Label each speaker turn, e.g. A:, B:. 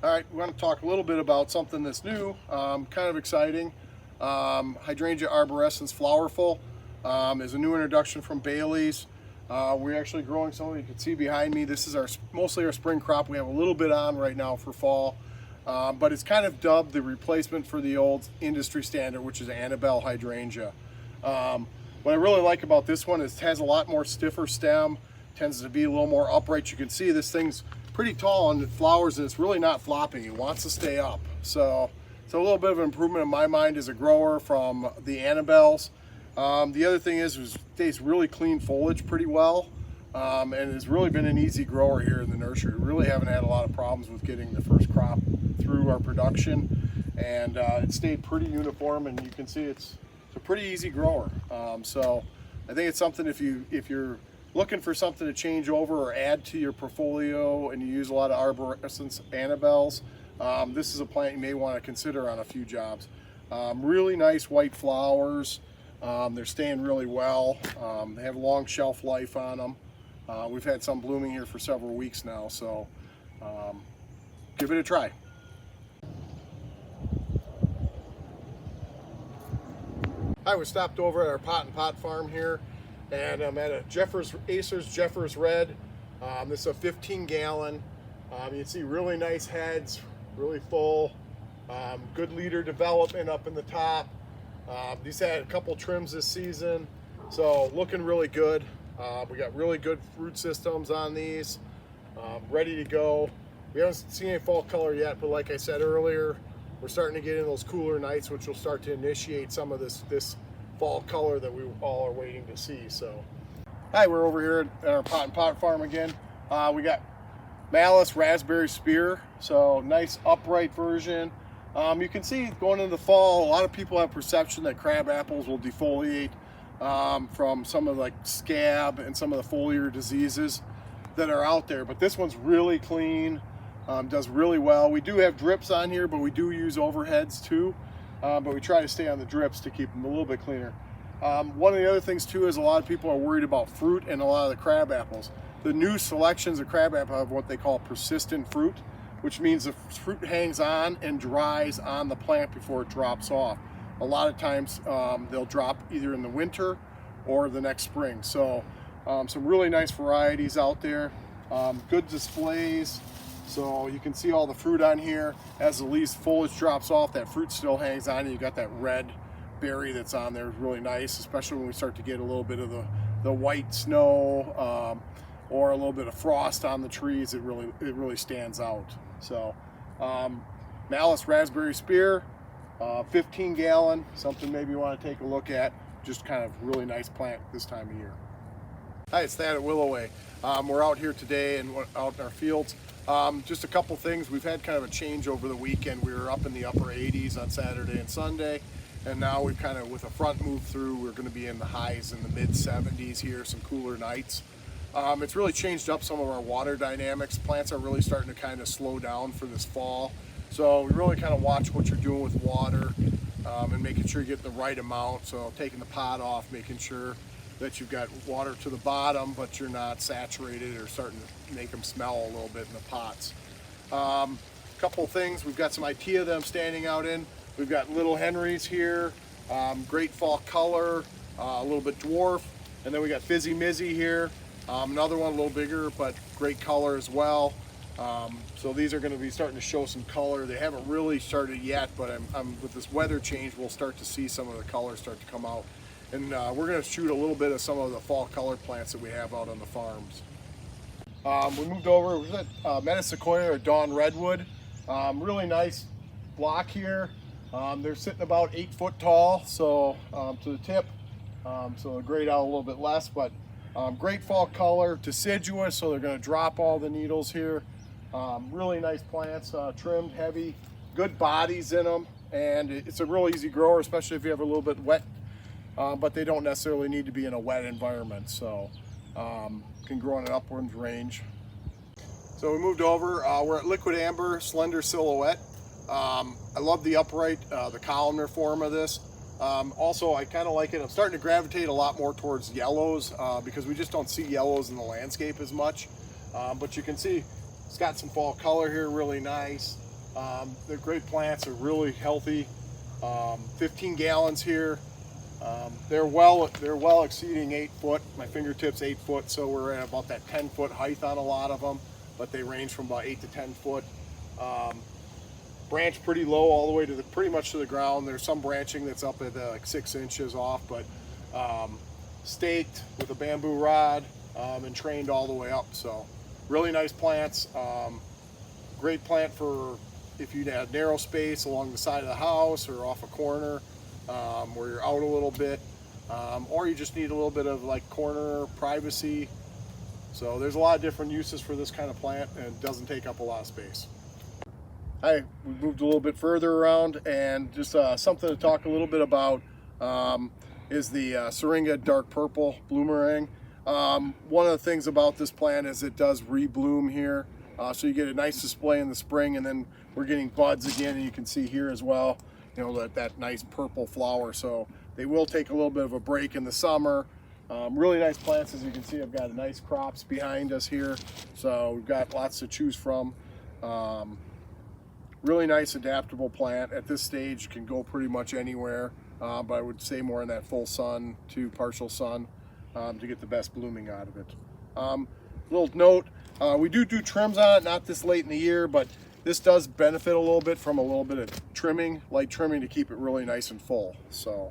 A: All right, we want to talk a little bit about something that's new, kind of exciting. Hydrangea arborescence Flowerful is a new introduction from Bailey's. We're actually growing some. You can see behind me. This is mostly our spring crop. We have a little bit on right now for fall, but it's kind of dubbed the replacement for the old industry standard, which is Annabelle hydrangea. What I really like about this one is it has a lot more stiffer stem, tends to be a little more upright. You can see this thing's pretty tall and it flowers, and it's really not flopping. It wants to stay up. So it's a little bit of an improvement in my mind as a grower from the Annabelles. The other thing is it stays really clean foliage pretty well, and it's really been an easy grower here in the nursery. We really haven't had a lot of problems with getting the first crop through our production, and it stayed pretty uniform, and you can see it's a pretty easy grower. So I think it's something if you're looking for something to change over or add to your portfolio and you use a lot of arborescence Annabelles, this is a plant you may want to consider on a few jobs. Really nice white flowers. They're staying really well. They have long shelf life on them. We've had some blooming here for several weeks now, so give it a try. Hi, we stopped over at our pot and pot farm here, and I'm at a Acer's Jeffers Red. This is a 15-gallon. You can see really nice heads, really full. Good leader development up in the top. These had a couple trims this season, so looking really good. We got really good fruit systems on these, ready to go. We haven't seen any fall color yet, but like I said earlier, we're starting to get in those cooler nights, which will start to initiate some of this fall color that we all are waiting to see. So, hi, we're over here at our pot and pot farm again. We got Malice Raspberry Spear, so nice upright version. You can see going into the fall, a lot of people have perception that crab apples will defoliate from some of like scab and some of the foliar diseases that are out there, but this one's really clean. Does really well. We do have drips on here, but we do use overheads too, but we try to stay on the drips to keep them a little bit cleaner. One of the other things too is a lot of people are worried about fruit and a lot of the crab apples. The new selections of crab apple have what they call persistent fruit, which means the fruit hangs on and dries on the plant before it drops off. A lot of times they'll drop either in the winter or the next spring. So some really nice varieties out there, good displays. So you can see all the fruit on here. As the leaves foliage drops off, that fruit still hangs on, and you got that red berry that's on there. Really nice, especially when we start to get a little bit of the white snow or a little bit of frost on the trees. It really stands out. So Malice Raspberry Spear, 15-gallon, something maybe you want to take a look at. Just kind of really nice plant this time of year. Hi, it's Thad at Willoway. We're out here today and out in our fields. Just a couple things. We've had kind of a change over the weekend. We were up in the upper 80s on Saturday and Sunday, and now we've kind of, with a front move through, we're going to be in the highs in the mid 70s here, some cooler nights. It's really changed up some of our water dynamics. Plants are really starting to kind of slow down for this fall. So we really kind of watch what you're doing with water and making sure you get the right amount. So taking the pot off, making sure that you've got water to the bottom, but you're not saturated or starting to make them smell a little bit in the pots. Couple things, we've got some Itea that I'm standing out in. We've got Little Henrys here, great fall color, a little bit dwarf, and then we got Fizzy Mizzy here, another one a little bigger, but great color as well. So these are going to be starting to show some color. They haven't really started yet, but with this weather change, we'll start to see some of the colors start to come out. And we're going to shoot a little bit of some of the fall color plants that we have out on the farms. We moved over, we've got Menace Sequoia or Dawn Redwood. Really nice block here. They're sitting about 8 foot tall, so to the tip. So they grade out a little bit less, but great fall color, deciduous, so they're going to drop all the needles here. Really nice plants, trimmed, heavy, good bodies in them, and it's a real easy grower, especially if you have a little bit wet. But they don't necessarily need to be in a wet environment, so can grow in an upwards range. So we moved over, we're at Liquid Amber Slender Silhouette. I love the upright, the columnar form of this. Also, I kind of like it. I'm starting to gravitate a lot more towards yellows because we just don't see yellows in the landscape as much. But you can see it's got some fall color here, really nice. They're great plants. They're really healthy. 15 gallons here. They're well exceeding 8 foot. My fingertips 8 foot, so we're at about that 10-foot height on a lot of them, but they range from about 8 to 10 foot. Branch pretty low all the way to pretty much to the ground. There's some branching that's up at like 6 inches off, but staked with a bamboo rod and trained all the way up. So really nice plants. Great plant for if you had narrow space along the side of the house or off a corner where you're out a little bit, or you just need a little bit of like corner privacy. So there's a lot of different uses for this kind of plant, and it doesn't take up a lot of space. Hi, we moved a little bit further around, and just something to talk a little bit about is the Seringa dark purple bloomerang. One of the things about this plant is it does rebloom here, so you get a nice display in the spring, and then we're getting buds again, and you can see here as well, you know, that nice purple flower. So they will take a little bit of a break in the summer. Really nice plants, as you can see. I've got nice crops behind us here, so we've got lots to choose from. Really nice adaptable plant. At this stage can go pretty much anywhere, but I would say more in that full sun to partial sun to get the best blooming out of it. Little note, we do trims on it, not this late in the year, but this does benefit a little bit from a little bit of trimming, light trimming, to keep it really nice and full. So